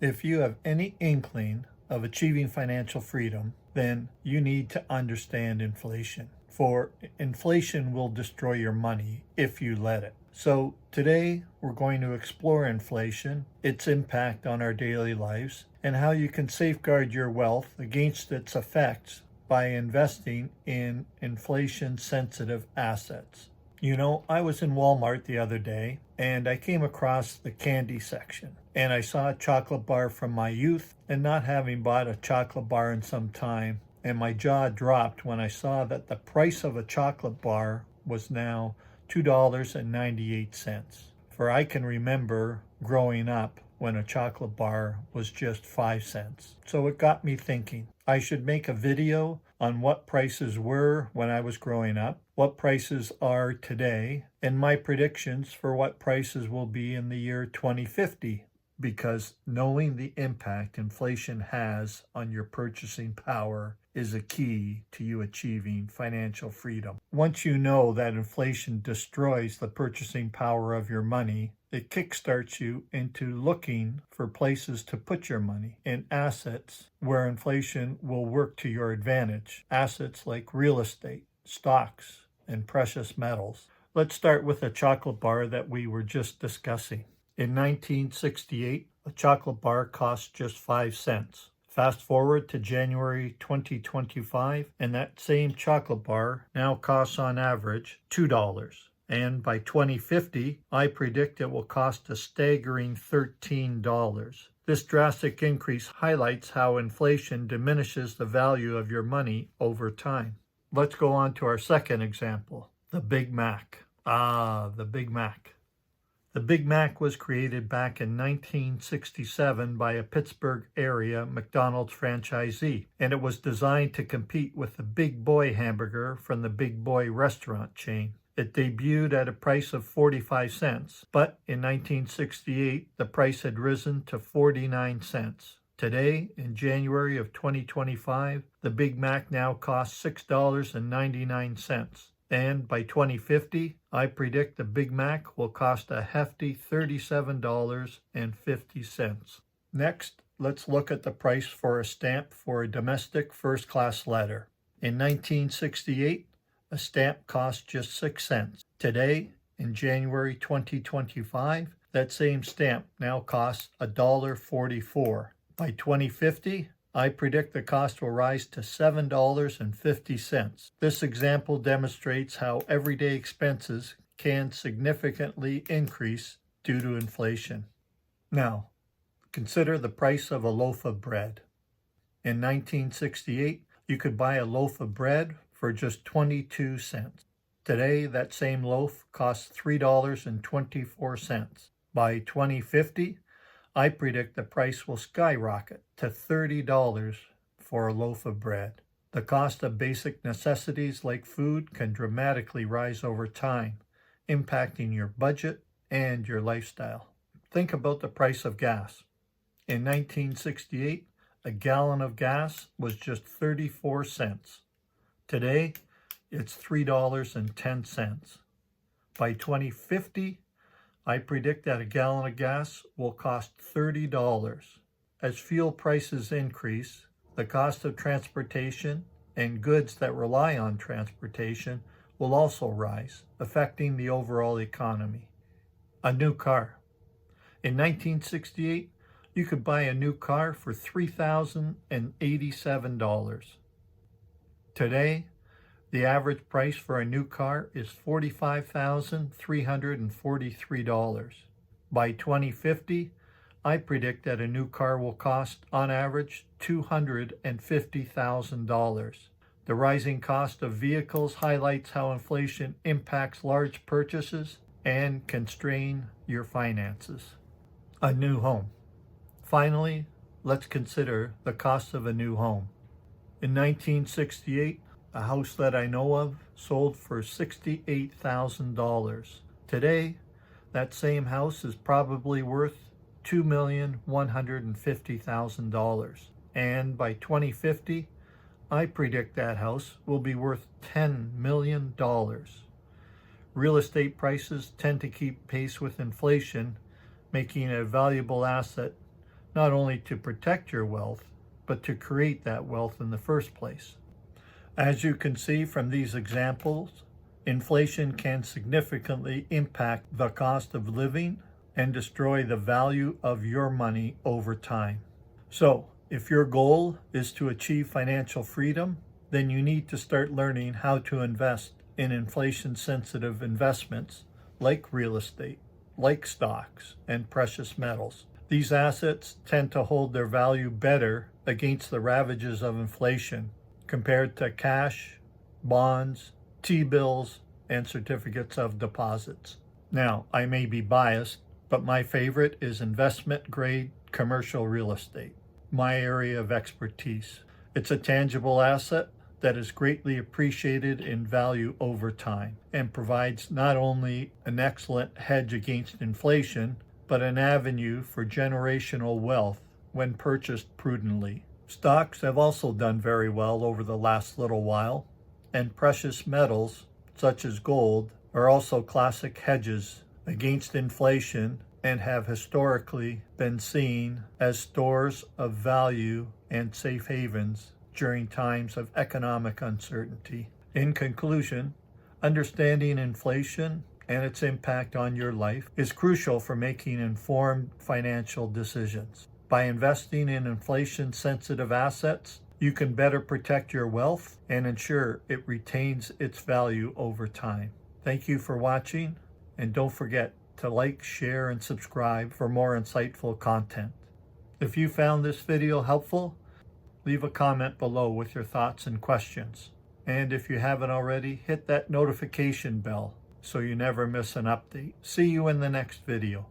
If you have any inkling of achieving financial freedom, then you need to understand inflation. For inflation will destroy your money if you let it. So today we're going to explore inflation, its impact on our daily lives, and how you can safeguard your wealth against its effects by investing in inflation-sensitive assets. You know, I was in Walmart the other day and I came across the candy section and I saw a chocolate bar from my youth, and not having bought a chocolate bar in some time, and my jaw dropped when I saw that the price of a chocolate bar was now $2.98. For I can remember growing up when a chocolate bar was just 5 cents. So it got me thinking. I should make a video on what prices were when I was growing up, what prices are today, and my predictions for what prices will be in the year 2050. Because knowing the impact inflation has on your purchasing power is a key to you achieving financial freedom. Once you know that inflation destroys the purchasing power of your money, it kickstarts you into looking for places to put your money in assets where inflation will work to your advantage. Assets like real estate, stocks, and precious metals. Let's start with a chocolate bar that we were just discussing. In 1968, a chocolate bar cost just 5 cents. Fast forward to January 2025, and that same chocolate bar now costs on average $2. And by 2050, I predict it will cost a staggering $13. This drastic increase highlights how inflation diminishes the value of your money over time. Let's go on to our second example, the Big Mac. The Big Mac. The Big Mac was created back in 1967 by a Pittsburgh area McDonald's franchisee, and it was designed to compete with the Big Boy hamburger from the Big Boy restaurant chain. It debuted at a price of 45 cents, but in 1968, the price had risen to 49 cents. Today, in January of 2025, the Big Mac now costs $6.99. And by 2050, I predict the Big Mac will cost a hefty $37.50. Next, let's look at the price for a stamp for a domestic first-class letter. In 1968, a stamp cost just 6 cents. Today, in January 2025, that same stamp now costs $1.44. By 2050, I predict the cost will rise to $7.50. This example demonstrates how everyday expenses can significantly increase due to inflation. Now, consider the price of a loaf of bread. In 1968, you could buy a loaf of bread for just 22 cents. Today, that same loaf costs $3.24. By 2050, I predict the price will skyrocket to $30 for a loaf of bread. The cost of basic necessities like food can dramatically rise over time, impacting your budget and your lifestyle. Think about the price of gas. In 1968, a gallon of gas was just 34 cents. Today, it's $3.10. By 2050, I predict that a gallon of gas will cost $30. As fuel prices increase, the cost of transportation and goods that rely on transportation will also rise, affecting the overall economy. A new car. In 1968, you could buy a new car for $3,087. Today, the average price for a new car is $45,343. By 2050, I predict that a new car will cost, on average, $250,000. The rising cost of vehicles highlights how inflation impacts large purchases and can strain your finances. A new home. Finally, let's consider the cost of a new home. In 1968, a house that I know of sold for $68,000. Today, that same house is probably worth $2,150,000. And by 2050, I predict that house will be worth $10 million. Real estate prices tend to keep pace with inflation, making it a valuable asset not only to protect your wealth, but to create that wealth in the first place. As you can see from these examples, inflation can significantly impact the cost of living and destroy the value of your money over time. So, if your goal is to achieve financial freedom, then you need to start learning how to invest in inflation-sensitive investments like real estate, like stocks, and precious metals. These assets tend to hold their value better against the ravages of inflation compared to cash, bonds, T-bills, and certificates of deposits. Now, I may be biased, but my favorite is investment-grade commercial real estate, my area of expertise. It's a tangible asset that is greatly appreciated in value over time and provides not only an excellent hedge against inflation, but an avenue for generational wealth when purchased prudently. Stocks have also done very well over the last little while, and precious metals, such as gold, are also classic hedges against inflation and have historically been seen as stores of value and safe havens during times of economic uncertainty. In conclusion, understanding inflation and its impact on your life is crucial for making informed financial decisions. By investing in inflation-sensitive assets, you can better protect your wealth and ensure it retains its value over time. Thank you for watching, and don't forget to like, share, and subscribe for more insightful content. If you found this video helpful, leave a comment below with your thoughts and questions. And if you haven't already, hit that notification bell so you never miss an update. See you in the next video.